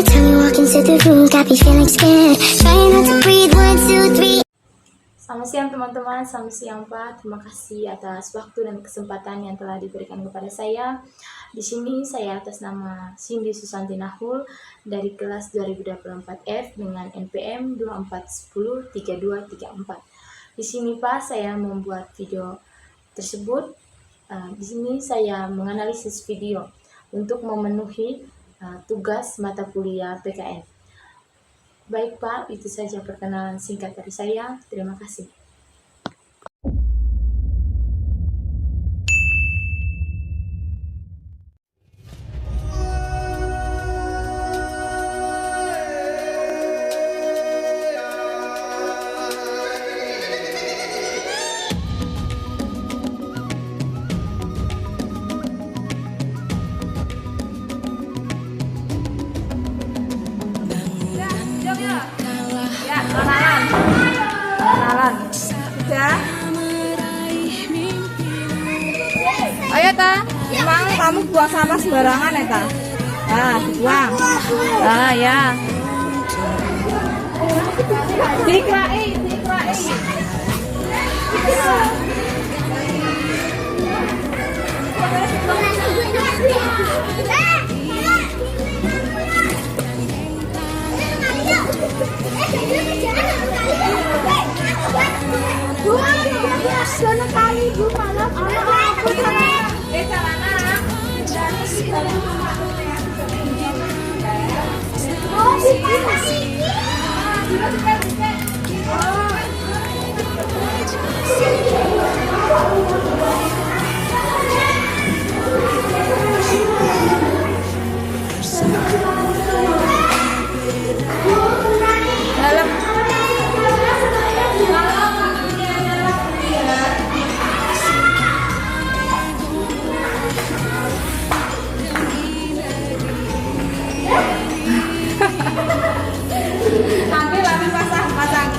time you walk into the room, got me feeling scared. Trying not to breathe, 1, 2, 3. Selamat siang teman-teman, selamat siang Pak. Terima kasih atas waktu dan kesempatan yang telah diberikan kepada saya. Di sini saya atas nama Cindy Susanti Nahul dari kelas 2024F dengan NPM 24103234. Di sini Pak, saya membuat video tersebut. Di sini saya menganalisis video untuk memenuhi tugas mata kuliah PKN. Baik Pak, itu saja perkenalan singkat dari saya. Terima kasih. Kenalan. Sudah? Ayo Ta, emang kamu buang sampah sembarangan ya Ta? Nah, buang. Nah, ya. Dikrai.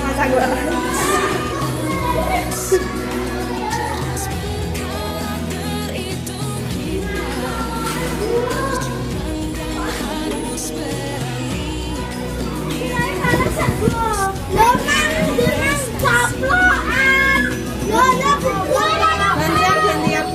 Pasang gua. Gantian.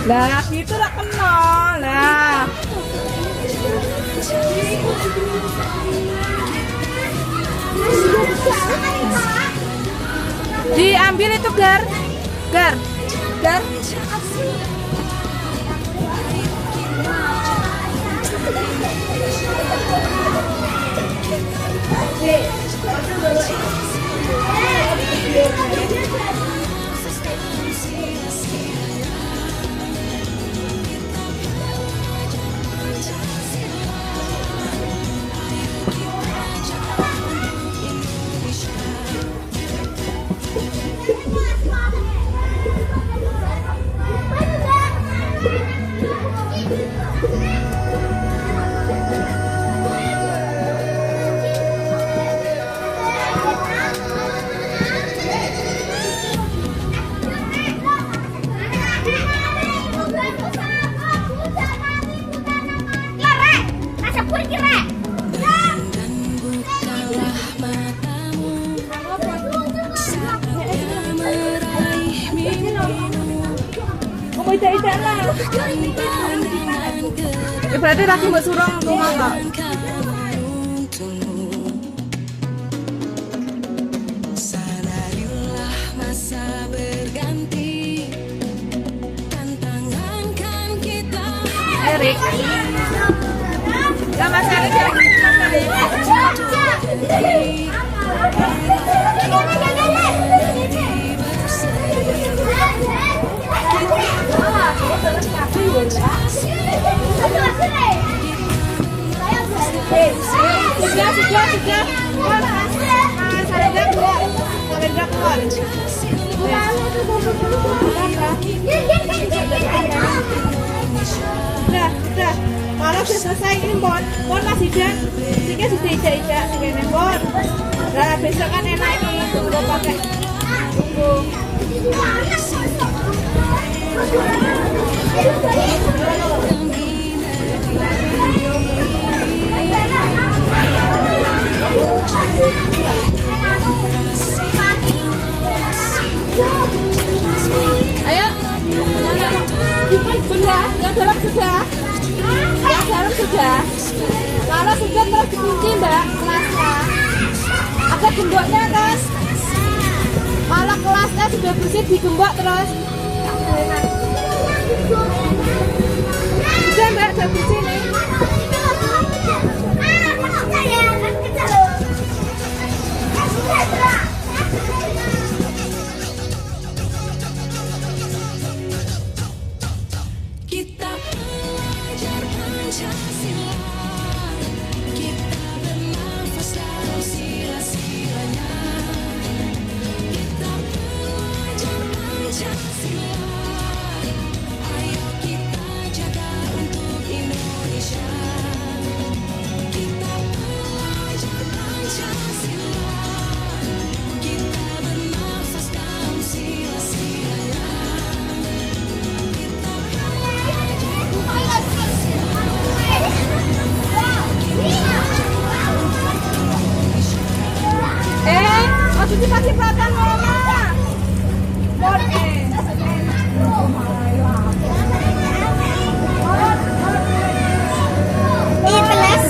Lah, gitu lah kenal. Lah. Diambil itu Gar. Tidak lah. Ya berarti lagi mbak surong rumah nggak? Erik. Ya Mas Erik ya. Sudah. Kalau sudah selesai ini Bon masih dan, sudah Nah, besok kan enak ini tunggu pakai tunggu. Ayo. Sudah, yang dalam sudah. Yang dalam sudah. Kalau sudah terus dikunci Mbak kelasnya. Ada gemboknya kan? Kalau kelasnya sudah bersih digembok terus. Sudah Mbak, sudah bersih nih. Kita belajar Pancasila, kita bernafas dalam sila-silanya. Kita belajar Pancasila, ayo kita jaga untuk Indonesia. Kita belajar Pancasila, kita bernafas dalam sila-silanya. Aku dikasih makan mama. Ini pelas.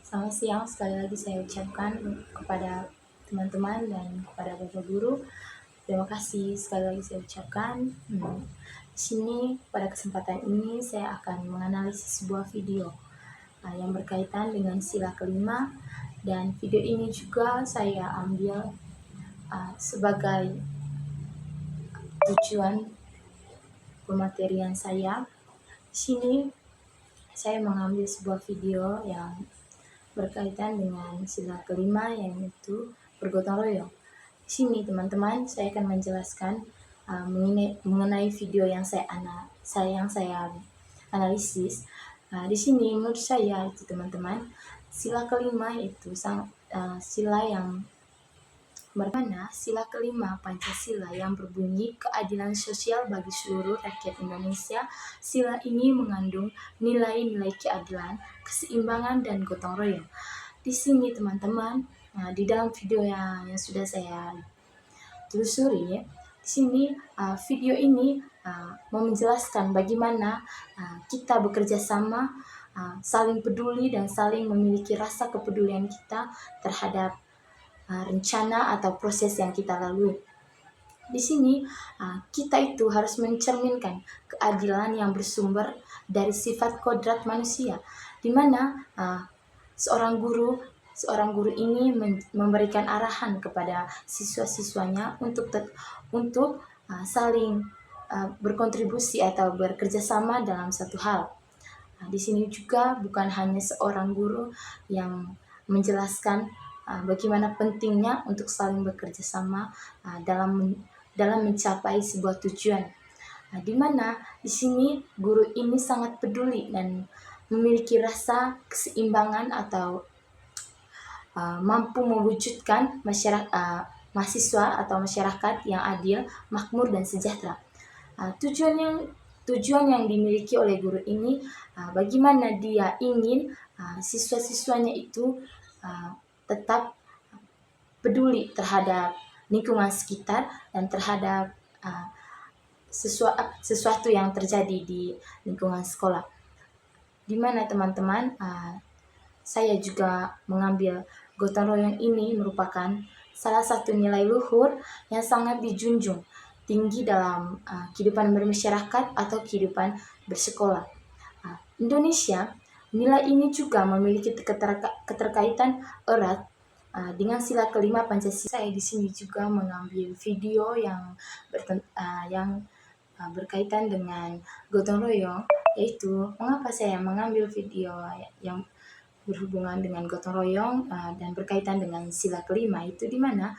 Selamat siang, sekali lagi saya ucapkan kepada teman-teman dan kepada Bapak Guru. Terima kasih sekali lagi saya ucapkan. Di sini pada kesempatan ini saya akan menganalisis sebuah video yang berkaitan dengan sila kelima, dan video ini juga saya ambil sebagai tujuan pematerian saya. Di sini saya mengambil sebuah video yang berkaitan dengan sila kelima, yaitu bergotong royong. Di sini teman-teman saya akan menjelaskan mengenai video yang saya analisis. Di sini menurut saya itu teman-teman, sila kelima itu sila yang bermana sila kelima Pancasila yang berbunyi keadilan sosial bagi seluruh rakyat Indonesia. Sila ini mengandung nilai-nilai keadilan, keseimbangan, dan gotong royong. Di sini teman-teman, di dalam video yang sudah saya telusuri, di sini video ini mau menjelaskan bagaimana kita bekerja sama, saling peduli dan saling memiliki rasa kepedulian kita terhadap rencana atau proses yang kita lalui. Di sini kita itu harus mencerminkan keadilan yang bersumber dari sifat kodrat manusia, di mana seorang guru ini memberikan arahan kepada siswa-siswanya untuk saling berkontribusi atau bekerja sama dalam satu hal. Di sini juga bukan hanya seorang guru yang menjelaskan bagaimana pentingnya untuk saling bekerja sama dalam mencapai sebuah tujuan. Di mana di sini guru ini sangat peduli dan memiliki rasa keseimbangan atau mampu mewujudkan mahasiswa atau masyarakat yang adil, makmur, dan sejahtera. Tujuan yang dimiliki oleh guru ini bagaimana dia ingin siswa-siswanya itu tetap peduli terhadap lingkungan sekitar dan terhadap sesuatu yang terjadi di lingkungan sekolah. Di mana teman-teman, saya juga mengambil gotong royong ini merupakan salah satu nilai luhur yang sangat dijunjung tinggi dalam kehidupan bermasyarakat atau kehidupan bersekolah. Indonesia, nilai ini juga memiliki keterkaitan erat dengan sila kelima Pancasila. Saya di sini juga mengambil video yang berkaitan dengan gotong royong, yaitu mengapa saya mengambil video yang berhubungan dengan gotong royong dan berkaitan dengan sila kelima, itu di mana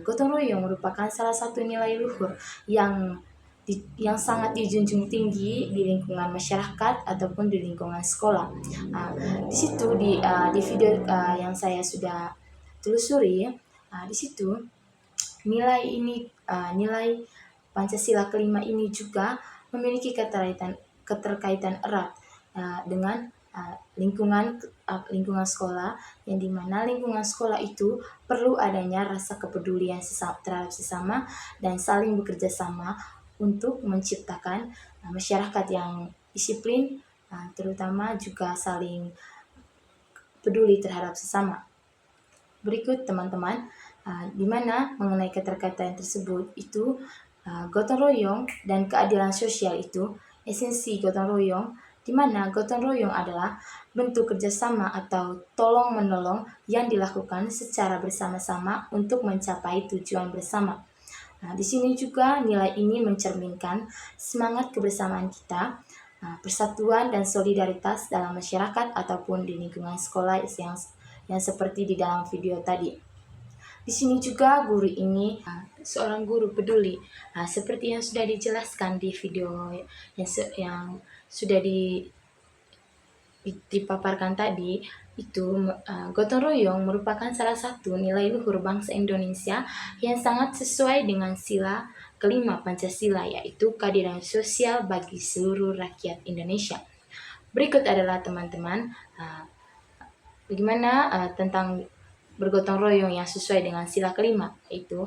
gotong royong merupakan salah satu nilai luhur yang sangat dijunjung tinggi di lingkungan masyarakat ataupun di lingkungan sekolah. Di situ di video yang saya sudah telusuri, di situ nilai Pancasila kelima ini juga memiliki keterkaitan erat dengan lingkungan sekolah, yang dimana lingkungan sekolah itu perlu adanya rasa kepedulian terhadap sesama dan saling bekerja sama untuk menciptakan masyarakat yang disiplin, terutama juga saling peduli terhadap sesama. Berikut teman-teman, di mana mengenai keterkaitan tersebut itu gotong royong dan keadilan sosial itu esensi gotong royong, di mana gotong royong adalah bentuk kerjasama atau tolong-menolong yang dilakukan secara bersama-sama untuk mencapai tujuan bersama. Di sini juga nilai ini mencerminkan semangat kebersamaan kita, persatuan dan solidaritas dalam masyarakat ataupun di lingkungan sekolah yang seperti di dalam video tadi. Di sini juga guru ini seorang guru peduli, seperti yang sudah dijelaskan di video yang sudah dipaparkan tadi. Itu gotong royong merupakan salah satu nilai luhur bangsa Indonesia yang sangat sesuai dengan sila kelima Pancasila, yaitu keadilan sosial bagi seluruh rakyat Indonesia. Berikut adalah teman-teman bagaimana tentang bergotong royong yang sesuai dengan sila kelima, yaitu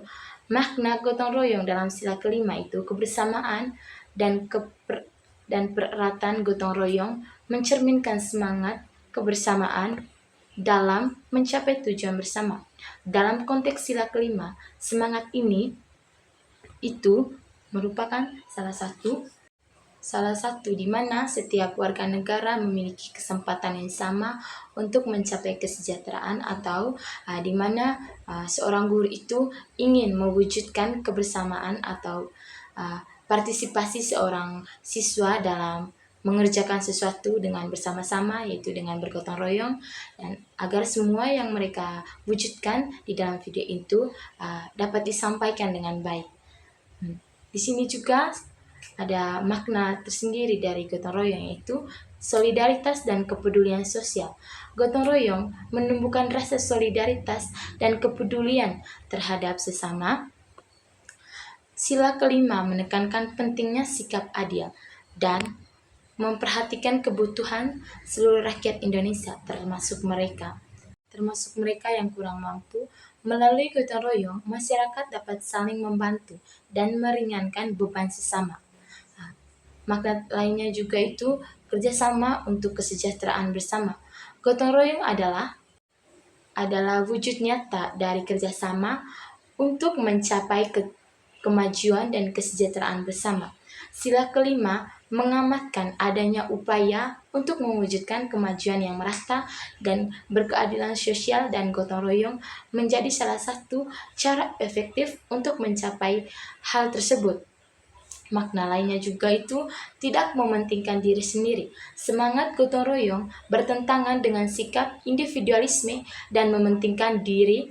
makna gotong royong dalam sila kelima itu kebersamaan dan pereratan gotong royong mencerminkan semangat kebersamaan dalam mencapai tujuan bersama. Dalam konteks sila kelima, semangat ini itu merupakan salah satu di mana setiap warga negara memiliki kesempatan yang sama untuk mencapai kesejahteraan, atau di mana seorang guru itu ingin mewujudkan kebersamaan atau partisipasi seorang siswa dalam mengerjakan sesuatu dengan bersama-sama, yaitu dengan bergotong royong, dan agar semua yang mereka wujudkan di dalam video itu dapat disampaikan dengan baik. Di sini juga ada makna tersendiri dari gotong royong, yaitu solidaritas dan kepedulian sosial. Gotong royong menumbuhkan rasa solidaritas dan kepedulian terhadap sesama. Sila kelima menekankan pentingnya sikap adil dan memperhatikan kebutuhan seluruh rakyat Indonesia, termasuk mereka yang kurang mampu. Melalui gotong royong, masyarakat dapat saling membantu dan meringankan beban sesama. Makna lainnya juga itu kerjasama untuk kesejahteraan bersama. Gotong royong adalah wujud nyata dari kerjasama untuk mencapai kemajuan dan kesejahteraan bersama. Sila kelima mengamatkan adanya upaya untuk mewujudkan kemajuan yang merata dan berkeadilan sosial, dan gotong royong menjadi salah satu cara efektif untuk mencapai hal tersebut. Makna lainnya juga itu tidak mementingkan diri sendiri. Semangat gotong royong bertentangan dengan sikap individualisme dan mementingkan diri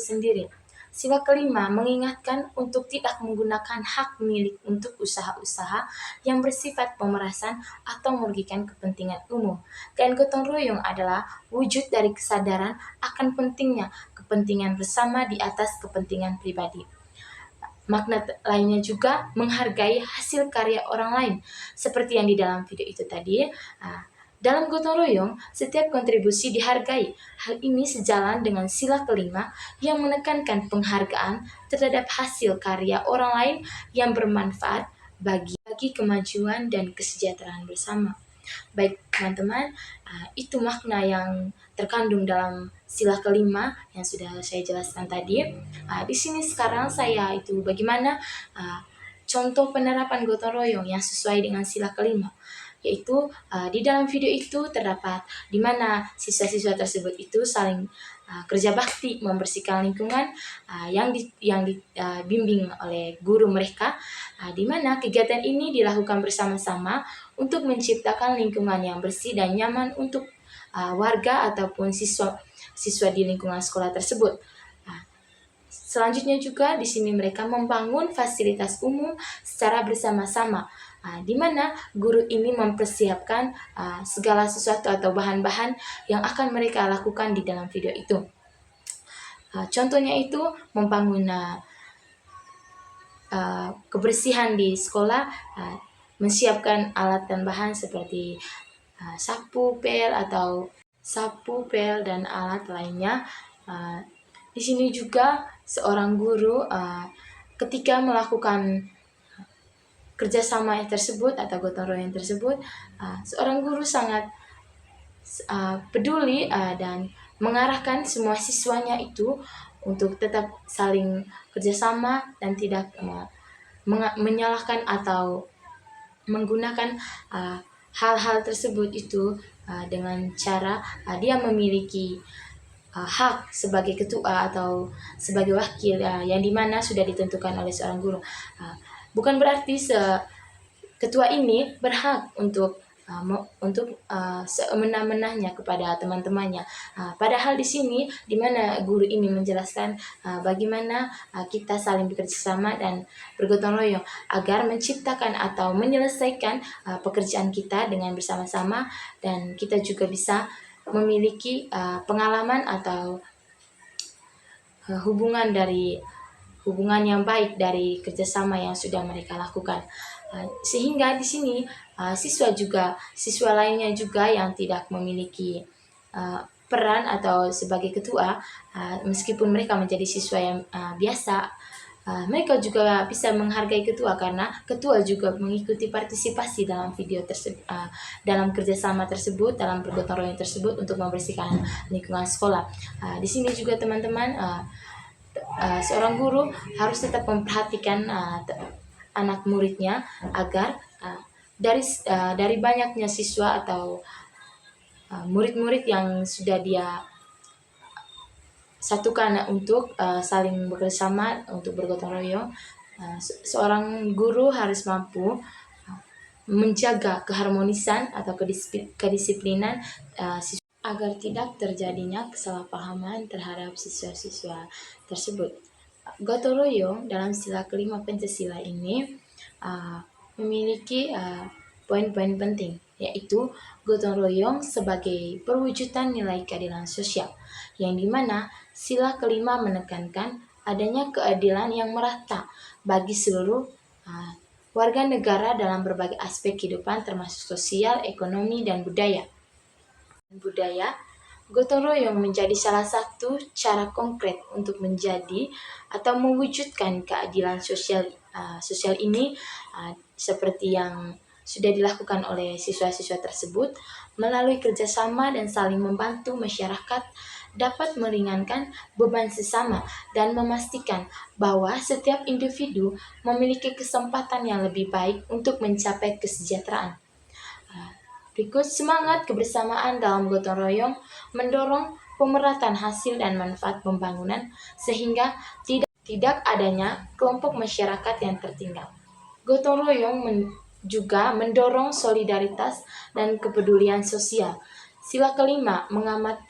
sendiri. Sila kelima mengingatkan untuk tidak menggunakan hak milik untuk usaha-usaha yang bersifat pemerasan atau merugikan kepentingan umum. Dan gotong royong adalah wujud dari kesadaran akan pentingnya kepentingan bersama di atas kepentingan pribadi. Makna lainnya juga menghargai hasil karya orang lain, seperti yang di dalam video itu tadi. Dalam gotong royong, setiap kontribusi dihargai. Hal ini sejalan dengan sila kelima yang menekankan penghargaan terhadap hasil karya orang lain yang bermanfaat bagi kemajuan dan kesejahteraan bersama. Baik teman-teman, itu makna yang terkandung dalam sila kelima yang sudah saya jelaskan tadi. Di sini sekarang saya itu bagaimana contoh penerapan gotong royong yang sesuai dengan sila kelima, yaitu di dalam video itu terdapat di mana siswa-siswa tersebut itu saling kerja bakti membersihkan lingkungan yang dibimbing oleh guru mereka, di mana kegiatan ini dilakukan bersama-sama untuk menciptakan lingkungan yang bersih dan nyaman untuk warga ataupun siswa di lingkungan sekolah tersebut. Selanjutnya juga di sini mereka membangun fasilitas umum secara bersama-sama, di mana guru ini mempersiapkan segala sesuatu atau bahan-bahan yang akan mereka lakukan di dalam video itu. Contohnya itu membangun kebersihan di sekolah, menyiapkan alat dan bahan seperti sapu, pel dan alat lainnya. Di sini juga seorang guru ketika melakukan kerjasama tersebut atau gotong royong tersebut, seorang guru sangat peduli dan mengarahkan semua siswanya itu untuk tetap saling kerjasama dan tidak menyalahkan atau menggunakan hal-hal tersebut itu dengan cara dia memiliki hak sebagai ketua atau sebagai wakil yang dimana sudah ditentukan oleh seorang guru. Bukan berarti ketua ini berhak untuk semena-menanya kepada teman-temannya. Padahal di sini dimana guru ini menjelaskan bagaimana kita saling bekerja sama dan bergotong royong agar menciptakan atau menyelesaikan pekerjaan kita dengan bersama-sama, dan kita juga bisa memiliki pengalaman atau hubungan yang baik dari kerjasama yang sudah mereka lakukan. Sehingga di sini siswa lainnya juga yang tidak memiliki peran atau sebagai ketua, meskipun mereka menjadi siswa yang biasa, mereka juga bisa menghargai ketua karena ketua juga mengikuti partisipasi dalam video tersebut, dalam kerjasama tersebut, dalam bergotong royong tersebut untuk membersihkan lingkungan sekolah. Di sini juga teman-teman, seorang guru harus tetap memperhatikan anak muridnya agar dari banyaknya siswa atau murid-murid yang sudah dia satukan untuk saling bekerjasama untuk bergotong royong, seorang guru harus mampu menjaga keharmonisan atau kedisiplinan siswa agar tidak terjadinya kesalahpahaman terhadap siswa-siswa tersebut. Gotong royong dalam sila kelima Pancasila ini memiliki poin-poin penting, yaitu gotong royong sebagai perwujudan nilai keadilan sosial, yang dimana sila kelima menekankan adanya keadilan yang merata bagi seluruh warga negara dalam berbagai aspek kehidupan termasuk sosial, ekonomi, dan budaya. Gotong royong menjadi salah satu cara konkret untuk menjadi atau mewujudkan keadilan sosial ini, seperti yang sudah dilakukan oleh siswa-siswa tersebut melalui kerjasama dan saling membantu masyarakat dapat meringankan beban sesama dan memastikan bahwa setiap individu memiliki kesempatan yang lebih baik untuk mencapai kesejahteraan. Berikut semangat kebersamaan dalam gotong royong mendorong pemerataan hasil dan manfaat pembangunan sehingga tidak adanya kelompok masyarakat yang tertinggal. Gotong royong juga mendorong solidaritas dan kepedulian sosial. Sila kelima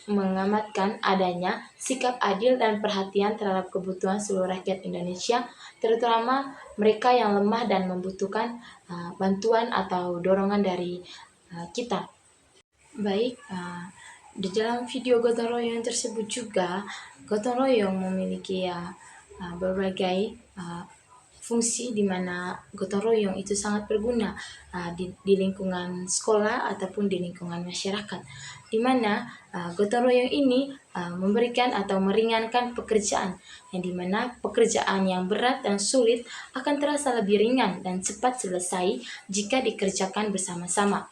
mengamatkan adanya sikap adil dan perhatian terhadap kebutuhan seluruh rakyat Indonesia, terutama mereka yang lemah dan membutuhkan bantuan atau dorongan dari kita. Baik, di dalam video gotong royong tersebut juga, gotong royong memiliki berbagai fungsi di mana gotong royong itu sangat berguna di lingkungan sekolah ataupun di lingkungan masyarakat, di mana gotong royong ini memberikan atau meringankan pekerjaan, yang dimana pekerjaan yang berat dan sulit akan terasa lebih ringan dan cepat selesai jika dikerjakan bersama-sama.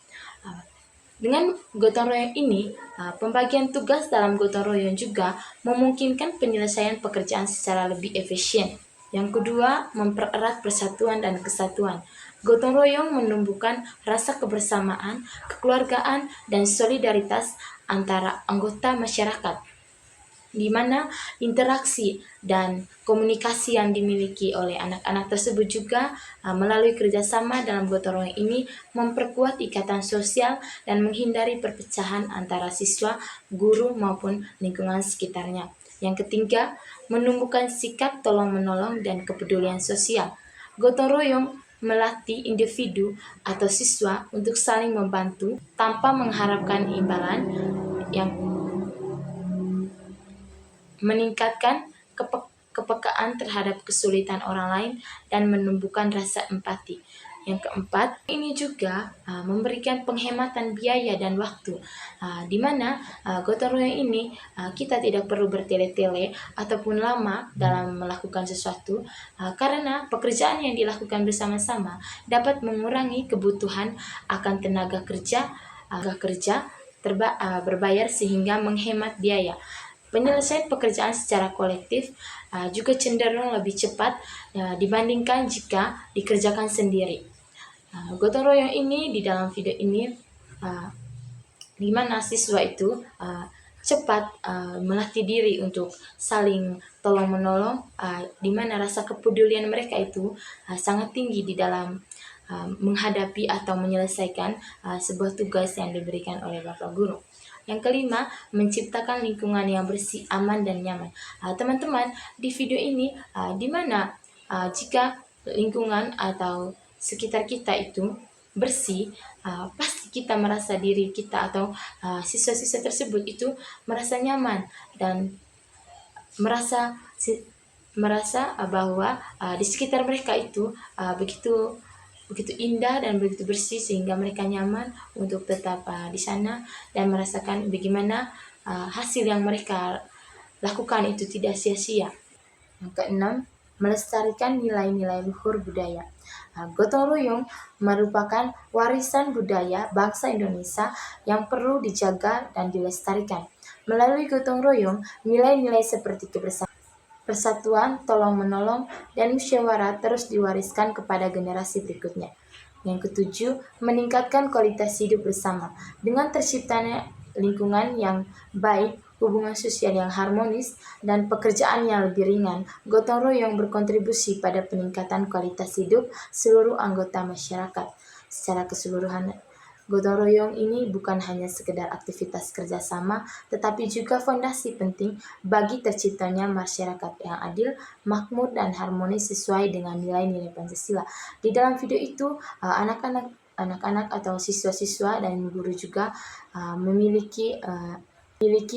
Dengan gotong royong ini, pembagian tugas dalam gotong royong juga memungkinkan penyelesaian pekerjaan secara lebih efisien. Yang kedua, mempererat persatuan dan kesatuan. Gotong royong menumbuhkan rasa kebersamaan, kekeluargaan, dan solidaritas antara anggota masyarakat. di mana interaksi dan komunikasi yang dimiliki oleh anak-anak tersebut juga melalui kerjasama dalam gotong royong ini memperkuat ikatan sosial dan menghindari perpecahan antara siswa, guru maupun lingkungan sekitarnya. Yang ketiga, menumbuhkan sikap tolong-menolong dan kepedulian sosial. Gotong royong melatih individu atau siswa untuk saling membantu tanpa mengharapkan imbalan, yang meningkatkan kepekaan terhadap kesulitan orang lain dan menumbuhkan rasa empati. Yang keempat, ini juga memberikan penghematan biaya dan waktu, di mana gotong royong ini kita tidak perlu bertele-tele ataupun lama dalam melakukan sesuatu, karena pekerjaan yang dilakukan bersama-sama dapat mengurangi kebutuhan akan tenaga kerja berbayar sehingga menghemat biaya. Penyelesaian pekerjaan secara kolektif juga cenderung lebih cepat dibandingkan jika dikerjakan sendiri. Gotong royong ini di dalam video ini di mana siswa itu cepat melatih diri untuk saling tolong menolong, di mana rasa kepedulian mereka itu sangat tinggi di dalam menghadapi atau menyelesaikan sebuah tugas yang diberikan oleh Bapak Guru. Yang kelima, menciptakan lingkungan yang bersih, aman, dan nyaman. Teman-teman, di video ini di mana jika lingkungan atau sekitar kita itu bersih, pasti kita merasa diri kita atau siswa-siswa tersebut itu merasa nyaman dan merasa bahwa di sekitar mereka itu begitu indah dan begitu bersih sehingga mereka nyaman untuk tetap di sana dan merasakan bagaimana hasil yang mereka lakukan itu tidak sia-sia. Yang keenam, melestarikan nilai-nilai luhur budaya. Gotong royong merupakan warisan budaya bangsa Indonesia yang perlu dijaga dan dilestarikan. Melalui gotong royong, nilai-nilai seperti kebersamaan, persatuan, tolong-menolong, dan musyawarah terus diwariskan kepada generasi berikutnya. Yang ketujuh, meningkatkan kualitas hidup bersama. Dengan terciptanya lingkungan yang baik, hubungan sosial yang harmonis, dan pekerjaan yang lebih ringan, gotong royong berkontribusi pada peningkatan kualitas hidup seluruh anggota masyarakat. Secara keseluruhan, gotong royong ini bukan hanya sekedar aktivitas kerjasama, tetapi juga fondasi penting bagi terciptanya masyarakat yang adil, makmur, dan harmonis sesuai dengan nilai-nilai Pancasila. Di dalam video itu, anak-anak atau siswa-siswa dan guru juga memiliki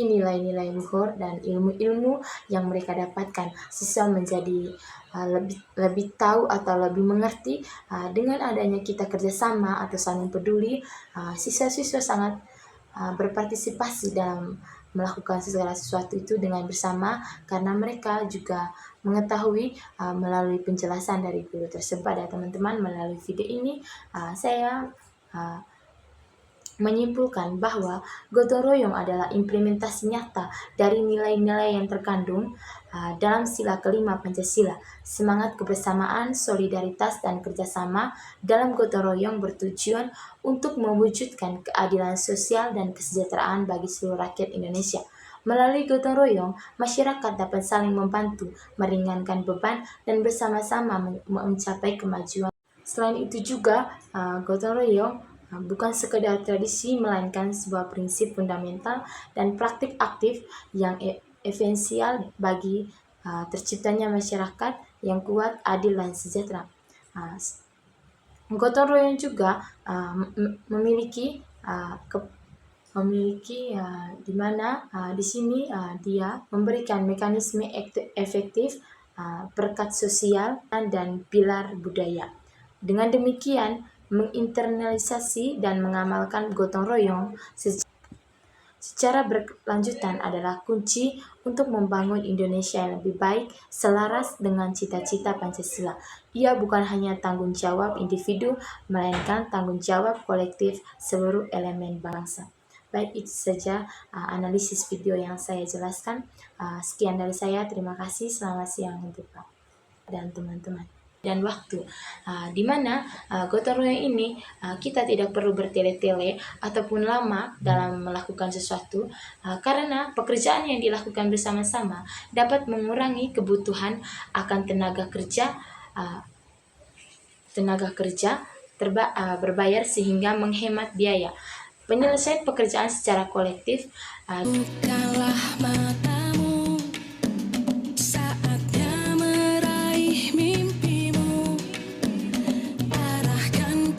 nilai-nilai luhur dan ilmu-ilmu yang mereka dapatkan. Siswa menjadi lebih tahu atau lebih mengerti dengan adanya kita kerjasama atau saling peduli. Siswa-siswa sangat berpartisipasi dalam melakukan segala sesuatu itu dengan bersama karena mereka juga mengetahui melalui penjelasan dari guru tersebut. Ya teman-teman, melalui video ini saya menyimpulkan bahwa gotong royong adalah implementasi nyata dari nilai-nilai yang terkandung dalam sila kelima Pancasila. Semangat kebersamaan, solidaritas, dan kerjasama dalam gotong royong bertujuan untuk mewujudkan keadilan sosial dan kesejahteraan bagi seluruh rakyat Indonesia. Melalui gotong royong, masyarakat dapat saling membantu, meringankan beban, dan bersama-sama mencapai kemajuan. Selain itu juga, gotong royong bukan sekedar tradisi, melainkan sebuah prinsip fundamental dan praktik aktif yang esensial bagi terciptanya masyarakat yang kuat, adil, dan sejahtera. Gotong royong juga memiliki di mana di sini dia memberikan mekanisme efektif, perekat sosial, dan pilar budaya. Dengan demikian, menginternalisasi dan mengamalkan gotong royong secara berkelanjutan adalah kunci untuk membangun Indonesia yang lebih baik selaras dengan cita-cita Pancasila. Ia bukan hanya tanggung jawab individu, melainkan tanggung jawab kolektif seluruh elemen bangsa. Baik, itu saja analisis video yang saya jelaskan. Sekian dari saya, terima kasih, selamat siang untuk Pak dan teman-teman. dan waktu, di mana gotong royong ini kita tidak perlu bertele-tele ataupun lama dalam melakukan sesuatu, karena pekerjaan yang dilakukan bersama-sama dapat mengurangi kebutuhan akan tenaga kerja berbayar sehingga menghemat biaya. Penyelesaian pekerjaan secara kolektif Bukalah matamu, saatnya meraih mimpimu. Arahkan